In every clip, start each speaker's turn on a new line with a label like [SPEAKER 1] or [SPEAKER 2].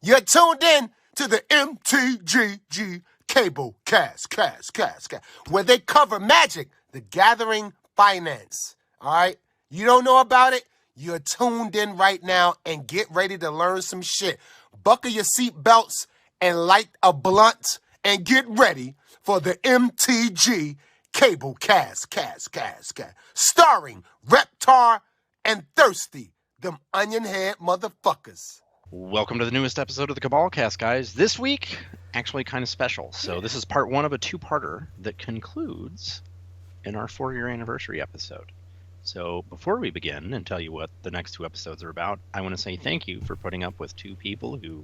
[SPEAKER 1] You're tuned in to the MtG Cable cast, where they cover Magic, the Gathering Finance. All right? You don't know about it? You're tuned in right now and get ready to learn some shit. Buckle your seat belts and light a blunt and get ready for the MtG Cable cast. Starring Reptar and Thirsty, them onion head motherfuckers.
[SPEAKER 2] Welcome to the newest episode of the Cabal Cast, guys. This week, actually kind of special. So this is part one of a two-parter that concludes in our 4-year anniversary episode. So before we begin and tell you what the next two episodes are about, I want to say thank you for putting up with two people who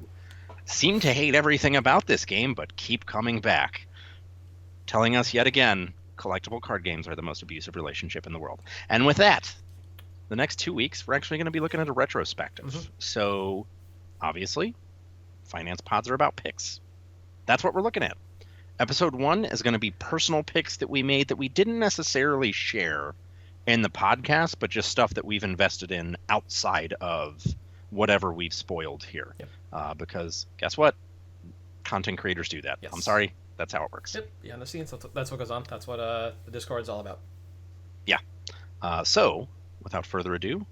[SPEAKER 2] seem to hate everything about this game, but keep coming back, telling us yet again, collectible card games are the most abusive relationship in the world. And with that, the next 2 weeks, we're actually going to be looking at a retrospective. So obviously, finance pods are about picks. That's what we're looking at. Episode 1 is going to be personal picks that we made that we didn't necessarily share in the podcast, but just stuff that we've invested in outside of whatever we've spoiled here. Yep. Because guess what? Content creators do that. Yes. I'm sorry. That's how it works.
[SPEAKER 3] Yep. Behind the scenes, that's what goes on. That's what the Discord's all about.
[SPEAKER 2] Yeah. So, without further ado,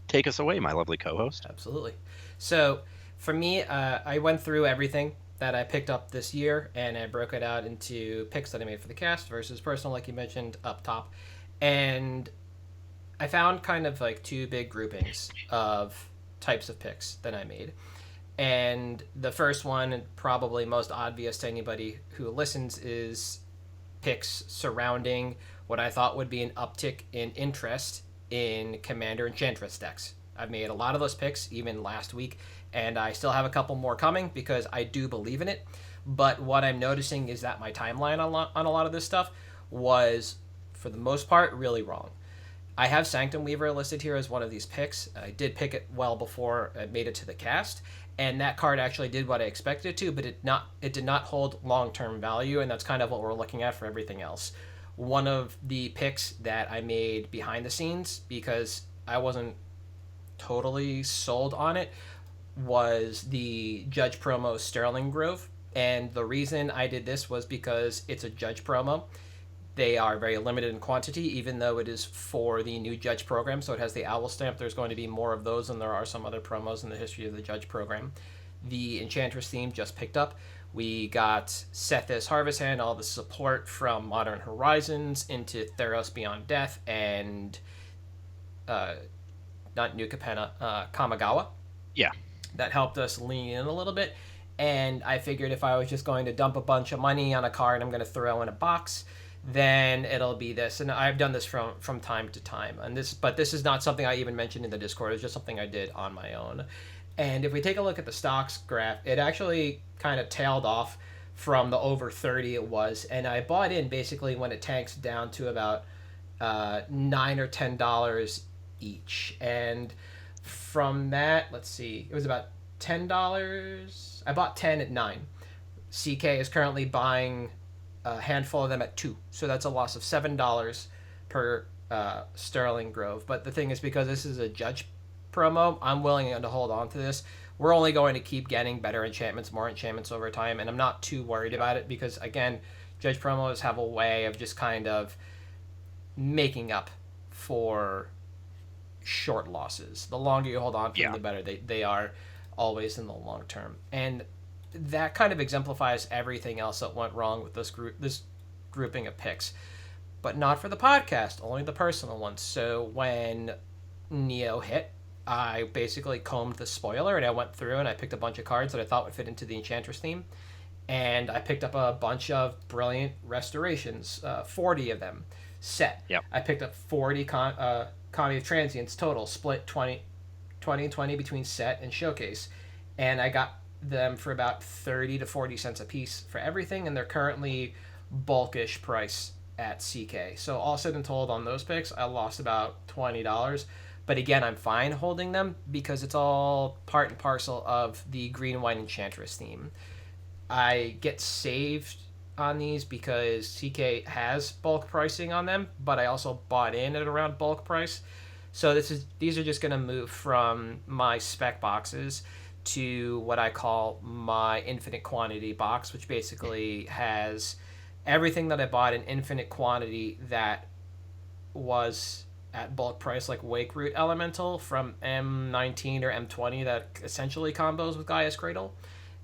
[SPEAKER 2] take us away, my lovely co-host.
[SPEAKER 3] Absolutely. So, for me, I went through everything that I picked up this year, and I broke it out into picks that I made for the cast versus personal, like you mentioned, up top. And I found kind of like two big groupings of types of picks that I made. And the first one, and probably most obvious to anybody who listens, is picks surrounding what I thought would be an uptick in interest in Commander Enchantress decks. I've made a lot of those picks even last week, and I still have a couple more coming because I do believe in it. But what I'm noticing is that my timeline on a lot of this stuff was, for the most part, really wrong. I have Sanctum Weaver listed here as one of these picks. I did pick it well before it made it to the cast, and that card actually did what I expected it to, but it did not hold long-term value, and that's kind of what we're looking at for everything else. One of the picks that I made behind the scenes, because I wasn't totally sold on it, was the Judge promo Sterling Grove. And the reason I did this was because it's a Judge promo. They are very limited in quantity, even though it is for the new Judge program, so it has the owl stamp. There's going to be more of those than there are some other promos in the history of the Judge program. The Enchantress theme just picked up. We got Seth's Harvest Hand, all the support from Modern Horizons into Theros Beyond Death, and not New Capenna, Kamigawa.
[SPEAKER 2] Yeah.
[SPEAKER 3] That helped us lean in a little bit. And I figured if I was just going to dump a bunch of money on a card I'm going to throw in a box, then it'll be this. And I've done this from time to time. But this is not something I even mentioned in the Discord. It's just something I did on my own. And if we take a look at the stocks graph, it actually kind of tailed off from the over 30 it was. And I bought in basically when it tanks down to about $9 or $10 each. And from that, let's see, it was about $10. I bought 10 at 9. CK is currently buying a handful of them at 2. So that's a loss of $7 per Sterling Grove. But the thing is, because this is a Judge promo, I'm willing to hold on to this. We're only going to keep getting better enchantments, more enchantments over time, and I'm not too worried about it because, again, Judge promos have a way of just kind of making up for short losses. The longer you hold on to them, the better they are always in the long term. And that kind of exemplifies everything else that went wrong with this grouping of picks. But not for the podcast, only the personal ones. So when Neo hit, I basically combed the spoiler and I went through and I picked a bunch of cards that I thought would fit into the Enchantress theme. And I picked up a bunch of brilliant restorations, 40 of them set.
[SPEAKER 2] Yep.
[SPEAKER 3] I picked up 40 Kami of Transients total, split 20 and 20 between set and showcase. And I got them for about 30 to 40 cents a piece for everything, and they're currently bulkish price at CK. So all said and told on those picks, I lost about $20. But again, I'm fine holding them because it's all part and parcel of the green white Enchantress theme. I get saved on these because CK has bulk pricing on them, but I also bought in at around bulk price. So these are just going to move from my spec boxes to what I call my infinite quantity box, which basically has everything that I bought in infinite quantity that was at bulk price, like Wake Root Elemental from M19 or M20 that essentially combos with Gaia's Cradle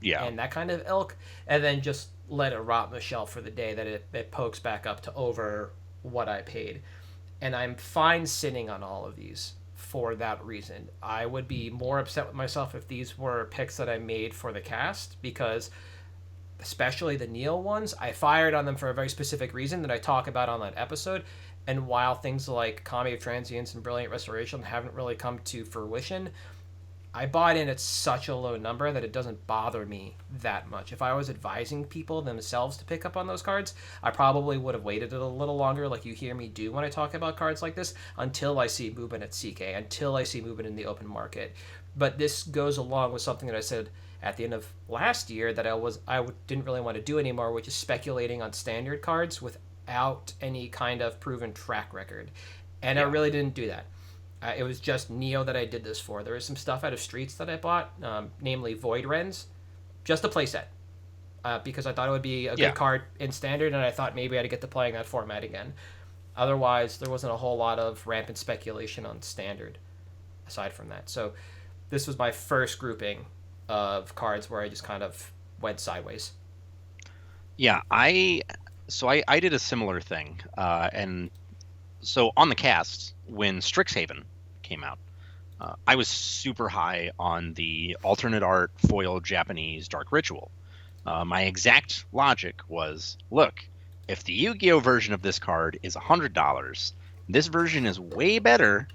[SPEAKER 2] Yeah.
[SPEAKER 3] and that kind of ilk, and then just let it rot on the shelf for the day that it pokes back up to over what I paid. And I'm fine sitting on all of these for that reason. I would be more upset with myself if these were picks that I made for the cast, because especially the Neil ones, I fired on them for a very specific reason that I talk about on that episode. And while things like Kami of Transience and Brilliant Restoration haven't really come to fruition, I bought in at such a low number that it doesn't bother me that much. If I was advising people themselves to pick up on those cards, I probably would have waited a little longer, like you hear me do when I talk about cards like this, until I see movement at CK, until I see movement in the open market. But this goes along with something that I said at the end of last year that I didn't really want to do anymore, which is speculating on standard cards without any kind of proven track record. And I really didn't do that. It was just Neo that I did this for. There was some stuff out of Streets that I bought, namely Void Rens, just a playset, because I thought it would be a good card in Standard, and I thought maybe I'd get to playing that format again. Otherwise, there wasn't a whole lot of rampant speculation on Standard, aside from that. So this was my first grouping of cards where I just kind of went sideways.
[SPEAKER 2] Yeah, I did a similar thing, and so on the cast, when Strixhaven came out, I was super high on the alternate art foil Japanese Dark Ritual. My exact logic was, look, if the Yu-Gi-Oh version of this card is $100, this version is way better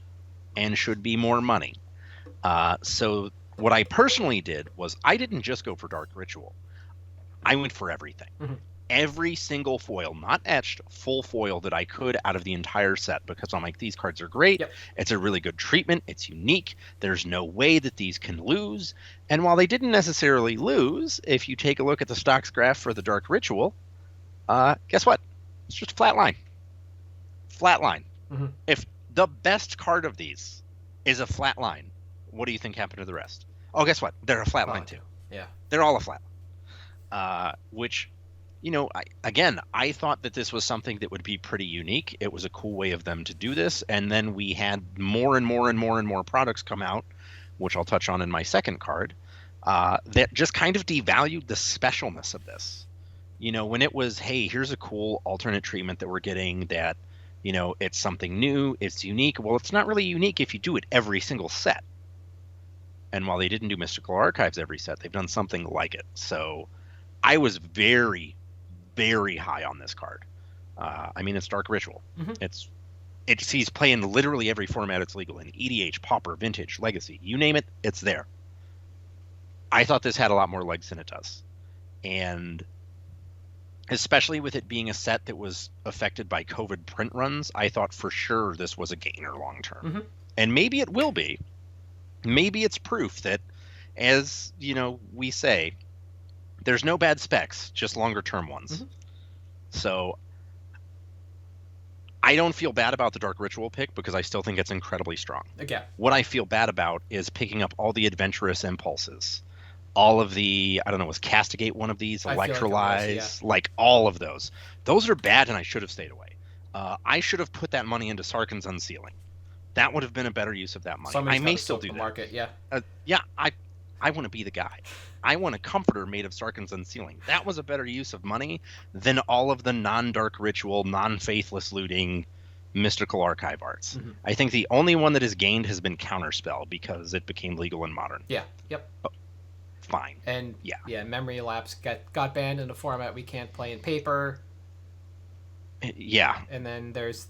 [SPEAKER 2] and should be more money. So what I personally did was I didn't just go for Dark Ritual. I went for everything. Mm-hmm. Every single foil, not etched, full foil that I could out of the entire set, because I'm like, these cards are great. Yep. It's a really good treatment. It's unique. There's no way that these can lose. And while they didn't necessarily lose, if you take a look at the stocks graph for the Dark Ritual, guess what? It's just a flat line. Flat line. Mm-hmm. If the best card of these is a flat line, what do you think happened to the rest? Oh, guess what? They're a flat line too.
[SPEAKER 3] Yeah.
[SPEAKER 2] They're all a flat line. Which... You know, I thought that this was something that would be pretty unique. It was a cool way of them to do this. And then we had more and more and more and more products come out, which I'll touch on in my second card, that just kind of devalued the specialness of this. You know, when it was, hey, here's a cool alternate treatment that we're getting that, you know, it's something new, it's unique. Well, it's not really unique if you do it every single set. And while they didn't do Mystical Archives every set, they've done something like it. So I was very high on this card. I mean, it's Dark Ritual. Mm-hmm. He's playing literally every format it's legal in. EDH, Pauper, Vintage, Legacy, you name it, it's there. I thought this had a lot more legs than it does. And especially with it being a set that was affected by COVID print runs, I thought for sure this was a gainer long term. Mm-hmm. And maybe it will be. Maybe it's proof that, as you know, we say, there's no bad specs, just longer term ones. Mm-hmm. So I don't feel bad about the Dark Ritual pick because I still think it's incredibly strong.
[SPEAKER 3] Okay.
[SPEAKER 2] What I feel bad about is picking up all the adventurous impulses. All of the, I don't know, was Castigate one of these? Electrolyze? Like all of those. Those are bad and I should have stayed away. I should have put that money into Sarkhan's Unsealing. That would have been a better use of that money.
[SPEAKER 3] Somebody's
[SPEAKER 2] I may still do that.
[SPEAKER 3] Market, yeah.
[SPEAKER 2] I want to be the guy. I want a comforter made of Sarkhan's Unsealing. That was a better use of money than all of the non-Dark Ritual, non-faithless looting, Mystical Archive arts. Mm-hmm. I think the only one that has gained has been Counterspell because it became legal in Modern.
[SPEAKER 3] Yeah, yep.
[SPEAKER 2] Oh, fine.
[SPEAKER 3] And yeah, Memory Lapse got banned in a format we can't play in paper.
[SPEAKER 2] Yeah.
[SPEAKER 3] And then there's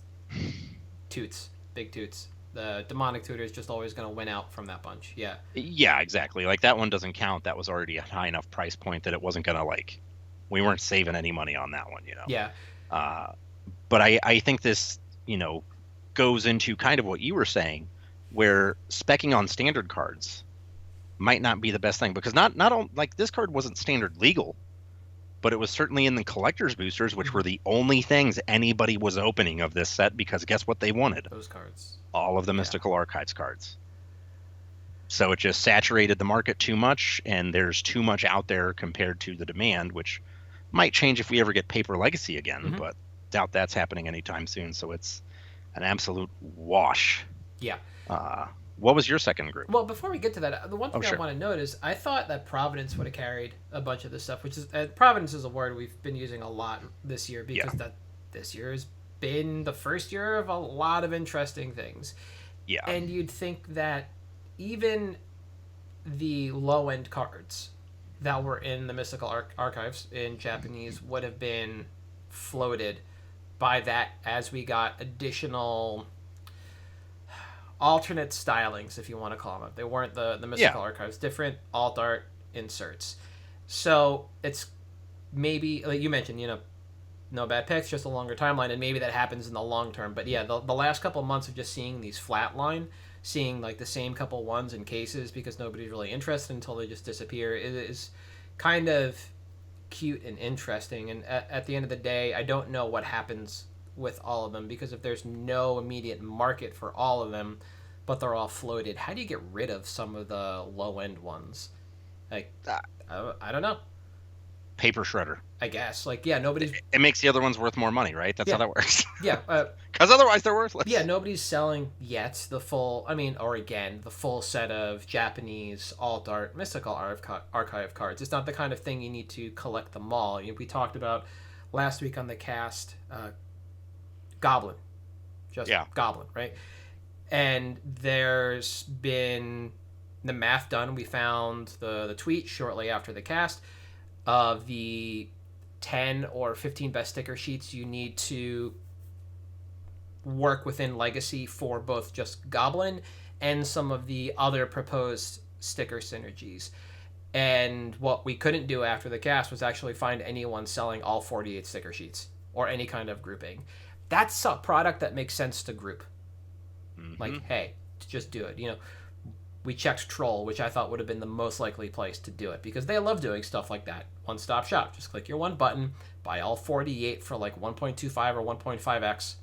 [SPEAKER 3] Toots, Big Toots. The Demonic Tutor is just always going to win out from that bunch. Yeah.
[SPEAKER 2] Yeah, exactly. Like that one doesn't count. That was already a high enough price point that it wasn't going to we weren't saving any money on that one, you know?
[SPEAKER 3] Yeah.
[SPEAKER 2] But I think this, you know, goes into kind of what you were saying, where speccing on standard cards might not be the best thing because not this card wasn't standard legal, but it was certainly in the collector's boosters, which were the only things anybody was opening of this set because guess what they wanted?
[SPEAKER 3] Those cards.
[SPEAKER 2] All of the Mystical Archives cards. So it just saturated the market too much, and there's too much out there compared to the demand, which might change if we ever get paper legacy again, but doubt that's happening anytime soon. So it's an absolute wash.
[SPEAKER 3] Yeah.
[SPEAKER 2] What was your second group?
[SPEAKER 3] Well, before we get to that, the one thing I
[SPEAKER 2] sure.
[SPEAKER 3] want to note is I thought that Providence would have carried a bunch of this stuff, which is Providence is a word we've been using a lot this year because this year has been the first year of a lot of interesting things.
[SPEAKER 2] Yeah.
[SPEAKER 3] And you'd think that even the low end cards that were in the Mystical Archives in Japanese would have been floated by that as we got additional alternate stylings, if you want to call them. They weren't the Mystical Archives, different alt art inserts. So it's maybe, like you mentioned, no bad picks, just a longer timeline, and maybe that happens in the long term. But yeah, the last couple of months of just seeing these flatline, seeing like the same couple ones in cases because nobody's really interested until they just disappear, is kind of cute and interesting. And at the end of the day, I don't know what happens with all of them because if there's no immediate market for all of them, but they're all floated, how do you get rid of some of the low end ones? Like, I don't know.
[SPEAKER 2] Paper shredder.
[SPEAKER 3] I guess. Like, yeah, nobody's.
[SPEAKER 2] It makes the other ones worth more money, right? That's how that works.
[SPEAKER 3] Yeah.
[SPEAKER 2] Because otherwise they're worthless.
[SPEAKER 3] Yeah, nobody's selling yet the full, the full set of Japanese alt art Mystical Archive cards. It's not the kind of thing you need to collect them all. We talked about last week on the cast, Goblin. Goblin, right? And there's been the math done. We found the tweet shortly after the cast of the 10 or 15 best sticker sheets you need to work within Legacy for both just Goblin and some of the other proposed sticker synergies. And what we couldn't do after the cast was actually find anyone selling all 48 sticker sheets or any kind of grouping. That's a product that makes sense to group. Like, hey, just do it. We checked Troll, which I thought would have been the most likely place to do it because they love doing stuff like that. One-stop shop. Just click your one button, buy all 48 for like 1.25 or 1.5x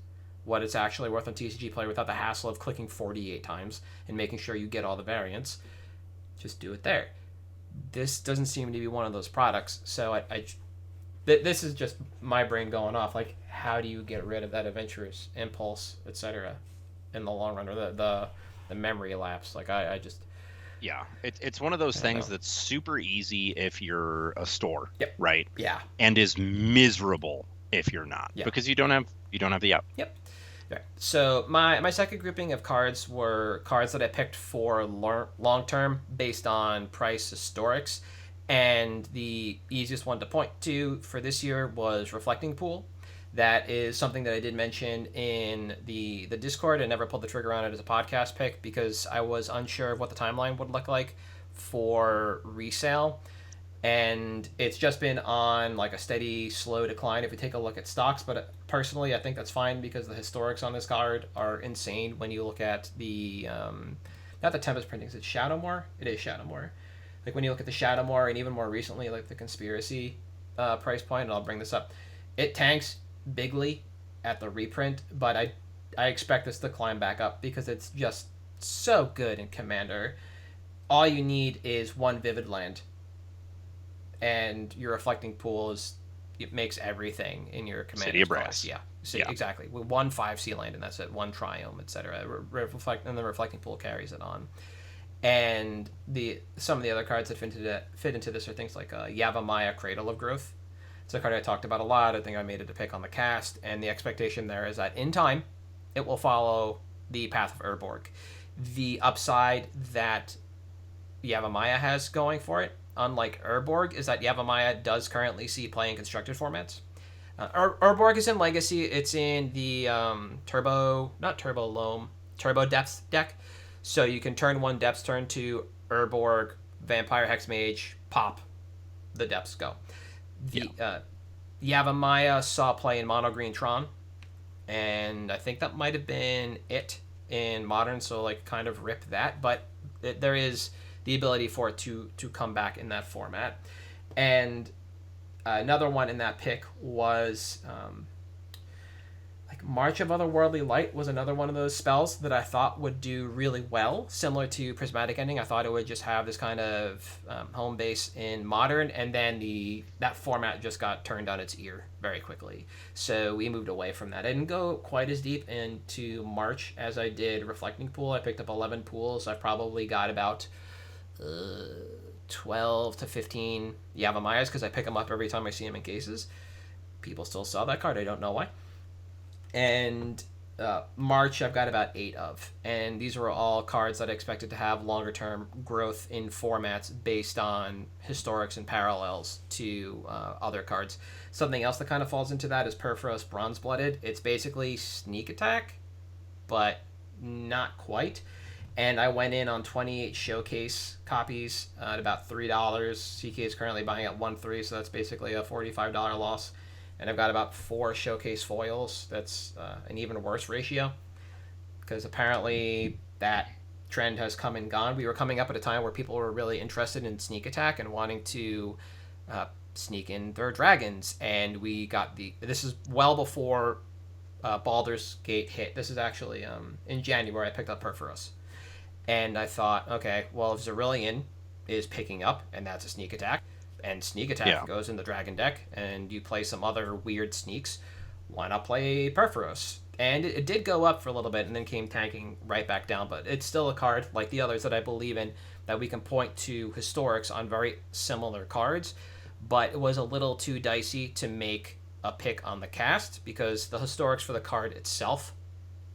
[SPEAKER 3] what it's actually worth on TCG Player without the hassle of clicking 48 times and making sure you get all the variants. Just do it there. This doesn't seem to be one of those products, so this is just my brain going off. Like, how do you get rid of that adventurous impulse, etc., in the long run, or the memory lapse? Like, I just...
[SPEAKER 2] Yeah, it's one of those things that's super easy if you're a store, right?
[SPEAKER 3] Yeah.
[SPEAKER 2] And is miserable if you're not, because you don't have the app.
[SPEAKER 3] Yep. Right. So my second grouping of cards were cards that I picked for long term based on price historics, and the easiest one to point to for this year was Reflecting Pool. That is something that I did mention in the Discord. I never pulled the trigger on it as a podcast pick because I was unsure of what the timeline would look like for resale. And it's just been on like a steady, slow decline if you take a look at stocks. But personally, I think that's fine because the historics on this card are insane when you look at the, not the Tempest printings, it's Shadowmoor. It is Shadowmoor. Like when you look at the Shadowmoor and even more recently, like the Conspiracy price point, and I'll bring this up, it tanks bigly at the reprint, but I expect this to climb back up because it's just so good in Commander. All you need is one Vivid Land, and your Reflecting Pool it makes everything in your Commander.
[SPEAKER 2] City of Brass.
[SPEAKER 3] Yeah, exactly. With one 5C land, and that's it. One Triome, etc. And the Reflecting Pool carries it on. And some of the other cards that fit into this are things like Yavimaya, Cradle of Growth. It's a card I talked about a lot. I think I made it a pick on the cast, and the expectation there is that in time, it will follow the path of Urborg. The upside that Yavimaya has going for it, unlike Urborg, is that Yavimaya does currently see play in constructed formats. Urborg is in Legacy. It's in the Turbo Depth deck. So you can turn one Depths, turn two Urborg, Vampire Hexmage, pop, the Depths go. Yavimaya saw play in Mono Green Tron, and I think that might have been it in Modern, so like kind of rip that, but there is the ability for it to come back in that format. And another one in that pick was March of Otherworldly Light was another one of those spells that I thought would do really well, similar to Prismatic Ending. I thought it would just have this kind of home base in Modern, and then that format just got turned on its ear very quickly. So we moved away from that. I didn't go quite as deep into March as I did Reflecting Pool. I picked up 11 pools. I probably got about 12 to 15 Yavamayas because I pick them up every time I see them in cases. People still sell that card. I don't know why. And March I've got about 8 of. And these were all cards that I expected to have longer term growth in formats based on historics and parallels to other cards. Something else that kind of falls into that is Perforos Bronze Blooded. It's basically sneak attack, but not quite. And I went in on 28 showcase copies at about $3. CK is currently buying at 1.3, so that's basically a $45 loss. And I've got about 4 showcase foils. That's an even worse ratio, because apparently that trend has come and gone. We were coming up at a time where people were really interested in sneak attack and wanting to sneak in their dragons. And we got this is well before Baldur's Gate hit. This is actually in January I picked up Perforos. And I thought, okay, well, if Cerulean is picking up, and that's a sneak attack, and sneak attack goes in the dragon deck, and you play some other weird sneaks, why not play Perforos? And it did go up for a little bit and then came tanking right back down, but it's still a card, like the others that I believe in, that we can point to historics on very similar cards, but it was a little too dicey to make a pick on the cast, because the historics for the card itself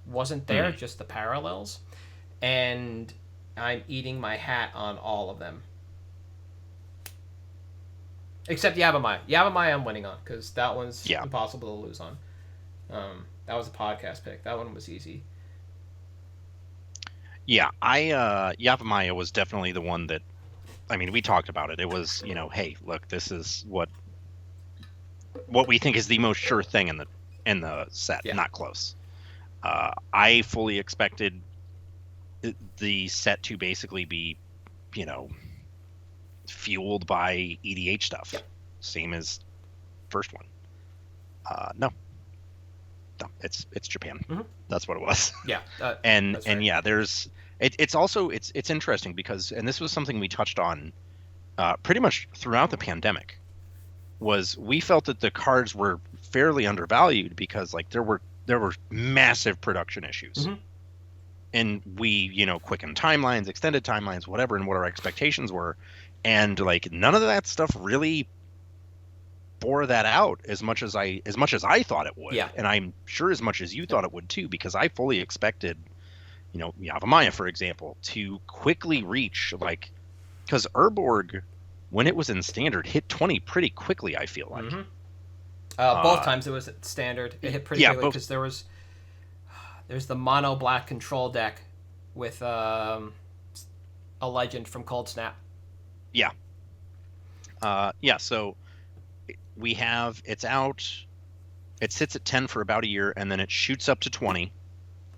[SPEAKER 3] wasn't there, just the parallels. And I'm eating my hat on all of them. Except Yavimaya. Yavimaya I'm winning on, because that one's impossible to lose on. That was a podcast pick. That one was easy.
[SPEAKER 2] Yeah, Yavimaya was definitely the one that, I mean, we talked about it. It was, hey, look, this is what we think is the most sure thing in the set. Not close. I fully expected the set to basically be, fueled by EDH stuff, same as first one. No, it's Japan. That's what it was. And right. There's it's also it's interesting because, and this was something we touched on pretty much throughout the pandemic, was we felt that the cards were fairly undervalued because there were massive production issues. And we, quickened timelines, extended timelines, whatever, and what our expectations were. And none of that stuff really bore that out as much as I thought it would. Yeah. And I'm sure as much as you thought it would too, because I fully expected, Yavimaya, for example, to quickly reach because Urborg, when it was in standard, hit 20 pretty quickly, I feel like.
[SPEAKER 3] Both times it was at standard. It hit pretty quickly because there's the mono black control deck with a legend from Cold Snap.
[SPEAKER 2] Yeah. So we have, it's out, it sits at 10 for about a year, and then it shoots up to 20,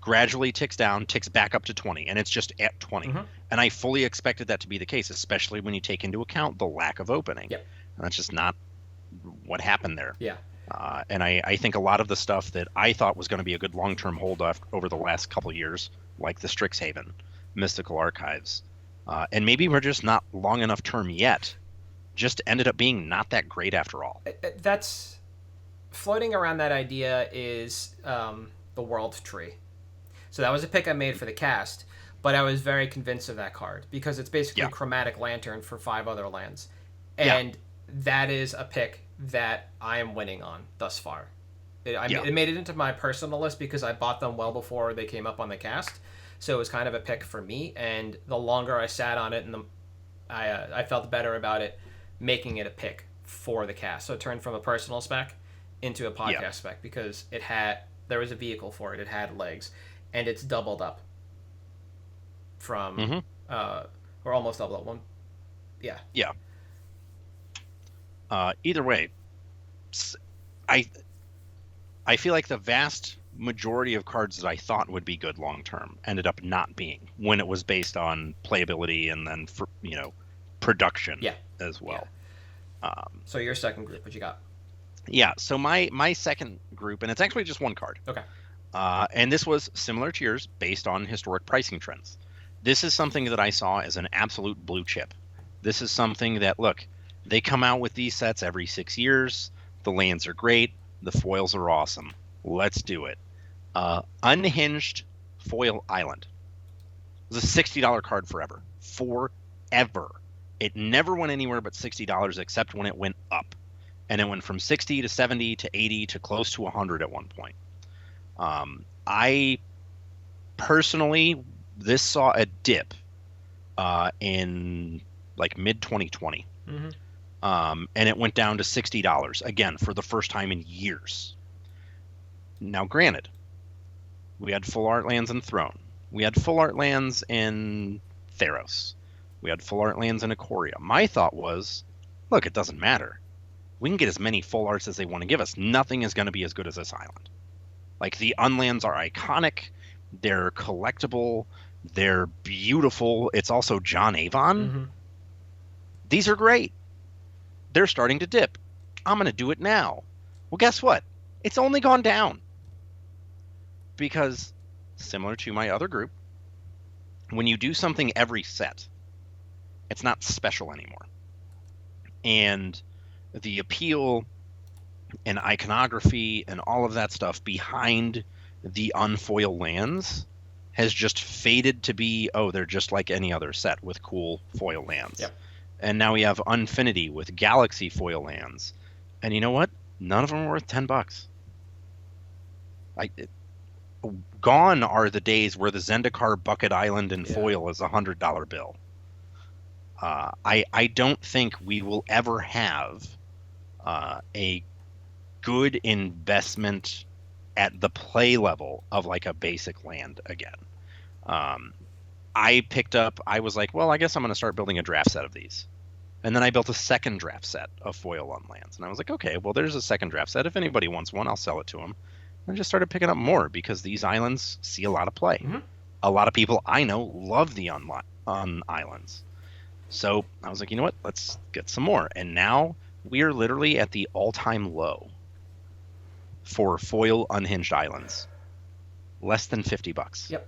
[SPEAKER 2] gradually ticks down, ticks back up to 20, and it's just at 20. And I fully expected that to be the case, especially when you take into account the lack of opening. And that's just not what happened there. And I think a lot of the stuff that I thought was going to be a good long-term hold over the last couple of years, like the Strixhaven, Mystical Archives, and maybe we're just not long enough term yet, just ended up being not that great after all.
[SPEAKER 3] That's floating around that idea is the World Tree. So that was a pick I made for the cast, but I was very convinced of that card because it's basically a Chromatic Lantern for 5 other lands. And that is a pick that I am winning on thus far. It made it into my personal list because I bought them well before they came up on the cast. So it was kind of a pick for me. And the longer I sat on it, and I felt better about it, making it a pick for the cast. So it turned from a personal spec into a podcast spec because there was a vehicle for it. It had legs, and it's doubled up from or almost doubled up. One,
[SPEAKER 2] either way, I feel like the vast majority of cards that I thought would be good long term ended up not being, when it was based on playability and then for production as well.
[SPEAKER 3] So your second group, what you got?
[SPEAKER 2] So my second group, and it's actually just one card.
[SPEAKER 3] Okay.
[SPEAKER 2] And this was similar to yours based on historic pricing trends. This is something that I saw as an absolute blue chip. This is something that, look, they come out with these sets every 6 years. The lands are great. The foils are awesome. Let's do it. Unhinged Foil Island. It was a $60 card forever. Forever. It never went anywhere but $60 except when it went up. And it went from 60 to 70 to 80 to close to 100 at one point. I personally, this saw a dip in like mid 2020. And it went down to $60 again for the first time in years. Now, granted, we had full art lands in Throne. We had full art lands in Theros. We had full art lands in Ikoria. My thought was, look, it doesn't matter. We can get as many full arts as they want to give us. Nothing is going to be as good as this island. Like, the unlands are iconic. They're collectible. They're beautiful. It's also John Avon. These are great. They're starting to dip. I'm going to do it now. Well, guess what? It's only gone down. Because, similar to my other group, when you do something every set, it's not special anymore. And the appeal and iconography and all of that stuff behind the unfoil lands has just faded to be, oh, they're just like any other set with cool foil lands.
[SPEAKER 3] Yep.
[SPEAKER 2] And now we have Unfinity with Galaxy foil lands. And you know what? None of them are worth $10. Gone are the days where the Zendikar Bucket Island and foil is $100 bill. I don't think we will ever have a good investment at the play level of like a basic land again. I was like, well, I guess I'm going to start building a draft set of these. And then I built a second draft set of foil on lands. And I was like, okay, well, there's a second draft set. If anybody wants one, I'll sell it to them. And I just started picking up more because these islands see a lot of play. A lot of people I know love the on islands. So I was like, you know what? Let's get some more. And now we are literally at the all-time low for foil unhinged islands. Less than $50.
[SPEAKER 3] Yep.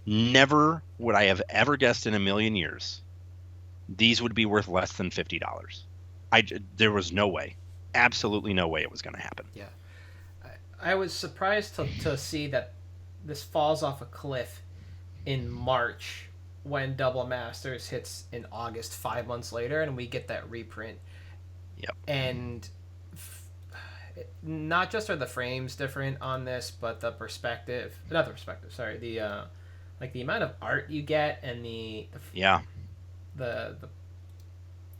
[SPEAKER 2] Never would I have ever guessed in a million years these would be worth less than $50. There was no way. Absolutely no way it was going to happen.
[SPEAKER 3] Yeah. I was surprised to see that this falls off a cliff in March when Double Masters hits in August 5 months later, and we get that reprint.
[SPEAKER 2] Yep.
[SPEAKER 3] And not just are the frames different on this, but the perspective, not the perspective, sorry, the like the amount of art you get and the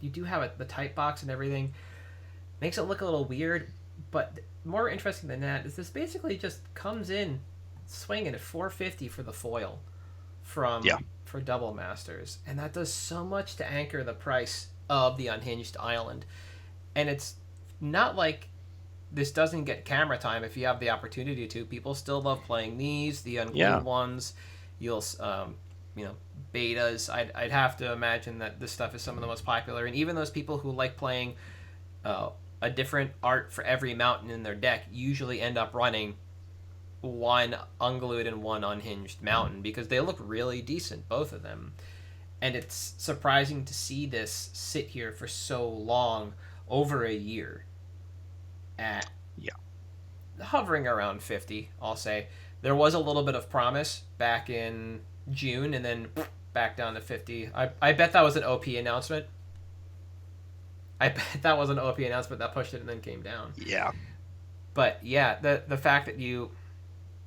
[SPEAKER 3] you do have the type box and everything makes it look a little weird, but more interesting than that is this basically just comes in swinging at $450 for the foil for Double Masters, and that does so much to anchor the price of the unhinged island. And it's not like this doesn't get camera time if you have the opportunity to. People still love playing these, the unglued ones. You'll betas. I'd have to imagine that this stuff is some of the most popular, and even those people who like playing a different art for every mountain in their deck usually end up running one unglued and one unhinged mountain because they look really decent, both of them. And it's surprising to see this sit here for so long, over a year, at hovering around 50, I'll say. There was a little bit of promise back in June, and then back down to 50. I bet that was an OP announcement. I bet that was an OP announcement that pushed it and then came down.
[SPEAKER 2] Yeah.
[SPEAKER 3] But yeah, the fact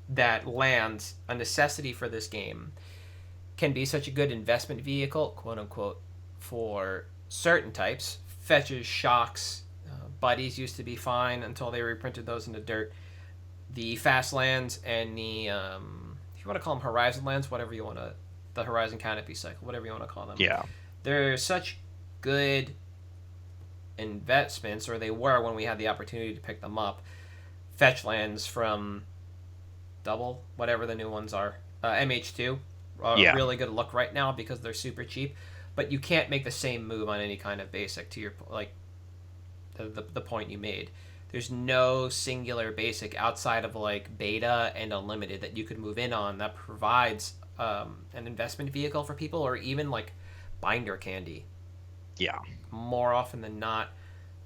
[SPEAKER 3] that lands, a necessity for this game, can be such a good investment vehicle, quote unquote, for certain types. Fetches, shocks, buddies used to be fine until they reprinted those into dirt. The fast lands and the if you want to call them horizon lands, whatever you want to, the horizon canopy cycle, whatever you want to call them.
[SPEAKER 2] Yeah.
[SPEAKER 3] They're such good investments, or they were when we had the opportunity to pick them up. Fetch lands from Double, whatever the new ones are, MH2, are a really good look right now because they're super cheap, but you can't make the same move on any kind of basic, to your like the point you made. there's no singular basic outside of like beta and unlimited that you could move in on that provides an investment vehicle for people, or even like binder candy.
[SPEAKER 2] Yeah.
[SPEAKER 3] More often than not,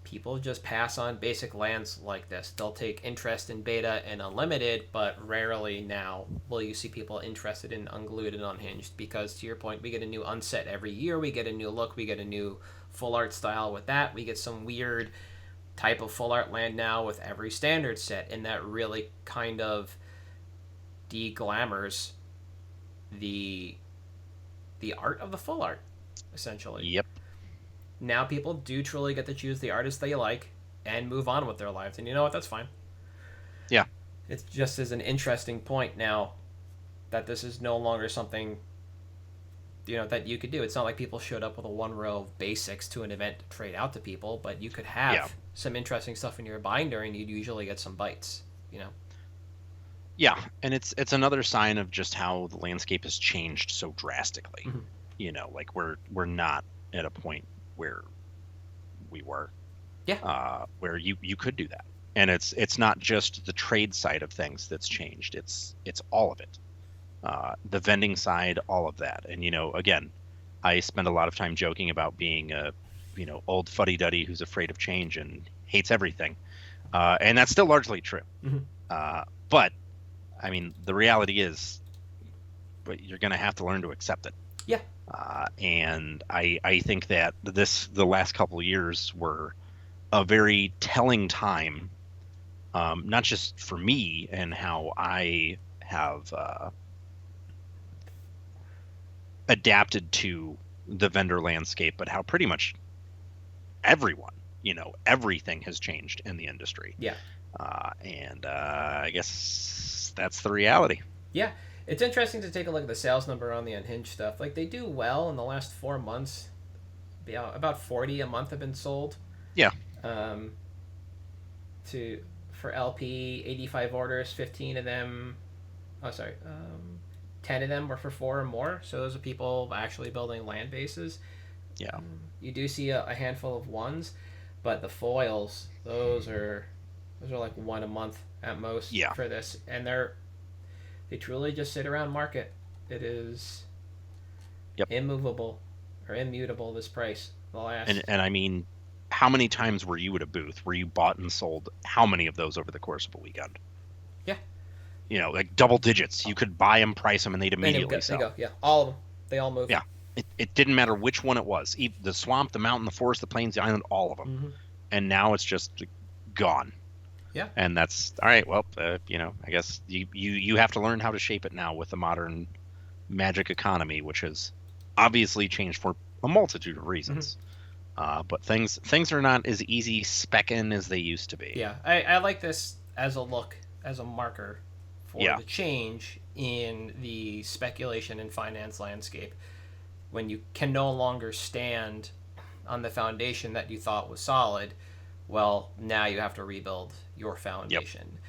[SPEAKER 3] people just pass on basic lands like this. They'll take interest in beta and unlimited, but rarely now will you see people interested in unglued and unhinged, because to your point, we get a new unset every year, we get a new look, we get a new full art style with that, we get some weird type of full art land now with every standard set, and that really kind of de-glamours the art of the full art, essentially.
[SPEAKER 2] Yep.
[SPEAKER 3] Now people do truly get to choose the artist they like and move on with their lives, and you know what, that's fine.
[SPEAKER 2] Yeah.
[SPEAKER 3] It's just as an interesting point now that this is no longer something, you know, that you could do. It's not like people showed up with a one row of basics to an event to trade out to people, but you could have some interesting stuff in your binder and you'd usually get some bites, you know.
[SPEAKER 2] Yeah, and it's another sign of just how the landscape has changed so drastically.
[SPEAKER 3] Mm-hmm.
[SPEAKER 2] You know, like we're not at a point where we were.
[SPEAKER 3] Yeah.
[SPEAKER 2] Where you could do that. And it's not just the trade side of things that's changed. It's all of it. The vending side, all of that. And you know, again, I spend a lot of time joking about being a, you know, old fuddy-duddy who's afraid of change and hates everything. And that's still largely true.
[SPEAKER 3] Mm-hmm.
[SPEAKER 2] But I mean, the reality is, but you're going to have to learn to accept it.
[SPEAKER 3] Yeah.
[SPEAKER 2] And I think that the last couple of years were a very telling time, not just for me and how I have adapted to the vendor landscape, but how pretty much everyone, you know, everything has changed in the industry.
[SPEAKER 3] Yeah.
[SPEAKER 2] And I guess that's the reality.
[SPEAKER 3] Yeah. It's interesting to take a look at the sales number on the unhinged stuff. Like, they do well in the last 4 months. About 40 a month have been sold.
[SPEAKER 2] Yeah.
[SPEAKER 3] For LP, 85 orders, 15 of them. 10 of them were for 4 or more. So those are people actually building land bases.
[SPEAKER 2] Yeah.
[SPEAKER 3] You do see a handful of ones, but the foils, those are like 1 a month at most.
[SPEAKER 2] Yeah.
[SPEAKER 3] For this, and they truly just sit around market. It is immovable or immutable, this price. The last
[SPEAKER 2] and I mean, how many times were you at a booth where you bought and sold how many of those over the course of a weekend?
[SPEAKER 3] Yeah.
[SPEAKER 2] You know, like double digits. You could buy them, price them, and they'd immediately sell.
[SPEAKER 3] They go. Yeah, all of them. They all move.
[SPEAKER 2] Yeah. It didn't matter which one it was. The swamp, the mountain, the forest, the plains, the island, all of them.
[SPEAKER 3] Mm-hmm.
[SPEAKER 2] And now it's just gone.
[SPEAKER 3] Yeah.
[SPEAKER 2] And that's all right. Well, you know, I guess you have to learn how to shape it now with the modern Magic economy, which has obviously changed for a multitude of reasons. Mm-hmm. But things are not as easy specking as they used to be.
[SPEAKER 3] Yeah, I like this as a look, as a marker for the change in the speculation and finance landscape, when you can no longer stand on the foundation that you thought was solid. Well, now you have to rebuild your foundation. Yep.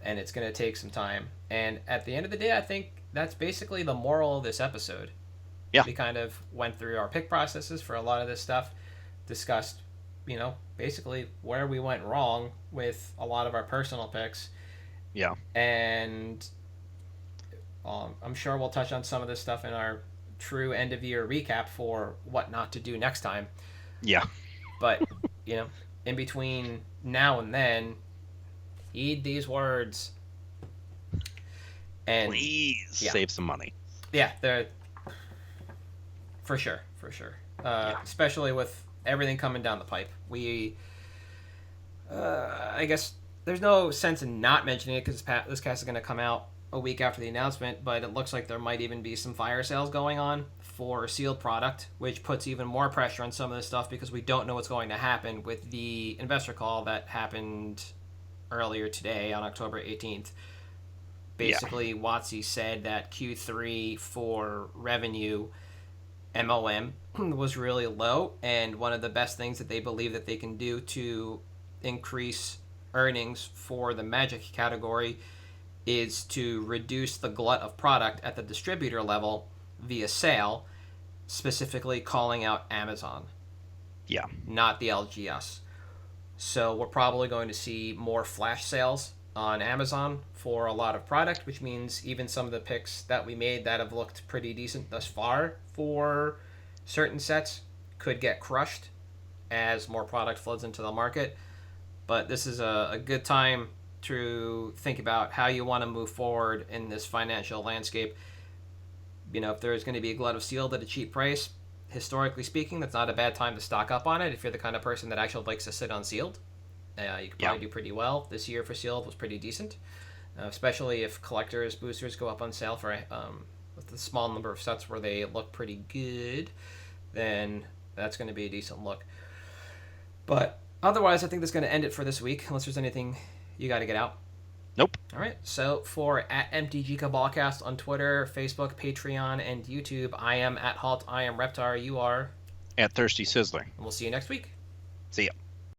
[SPEAKER 3] And it's going to take some time. And at the end of the day, I think that's basically the moral of this episode.
[SPEAKER 2] Yeah.
[SPEAKER 3] We kind of went through our pick processes for a lot of this stuff, discussed, you know, basically where we went wrong with a lot of our personal picks.
[SPEAKER 2] Yeah.
[SPEAKER 3] And I'm sure we'll touch on some of this stuff in our true end of year recap for what not to do next time.
[SPEAKER 2] Yeah.
[SPEAKER 3] But, you know, in between now and then, heed these words. And
[SPEAKER 2] please save some money.
[SPEAKER 3] Yeah, they're for sure. Especially with everything coming down the pipe. I guess there's no sense in not mentioning it because this cast is going to come out a week after the announcement, but it looks like there might even be some fire sales going on for sealed product, which puts even more pressure on some of this stuff because we don't know what's going to happen with the investor call that happened earlier today on October 18th. Basically, WotC said that Q3 for revenue MOM was really low, and one of the best things that they believe that they can do to increase earnings for the Magic category is to reduce the glut of product at the distributor level via sale, specifically calling out Amazon.
[SPEAKER 2] Yeah.
[SPEAKER 3] Not the LGS. So we're probably going to see more flash sales on Amazon for a lot of product, which means even some of the picks that we made that have looked pretty decent thus far for certain sets could get crushed as more product floods into the market. But this is a good time to think about how you want to move forward in this financial landscape. You know, if there's going to be a glut of sealed at a cheap price, historically speaking, that's not a bad time to stock up on it if you're the kind of person that actually likes to sit on sealed. You could probably do pretty well. This year for sealed was pretty decent, especially if collectors boosters go up on sale for with a small number of sets where they look pretty good. Then that's going to be a decent look. But otherwise, I think that's going to end it for this week, unless there's anything you got to get out.
[SPEAKER 2] Nope.
[SPEAKER 3] All right. So for at MtG Cabalcast on Twitter, Facebook, Patreon, and YouTube, I am at Halt. I am Reptar. You are
[SPEAKER 2] At Thirsty Sizzler.
[SPEAKER 3] and we'll see you next week.
[SPEAKER 2] See ya.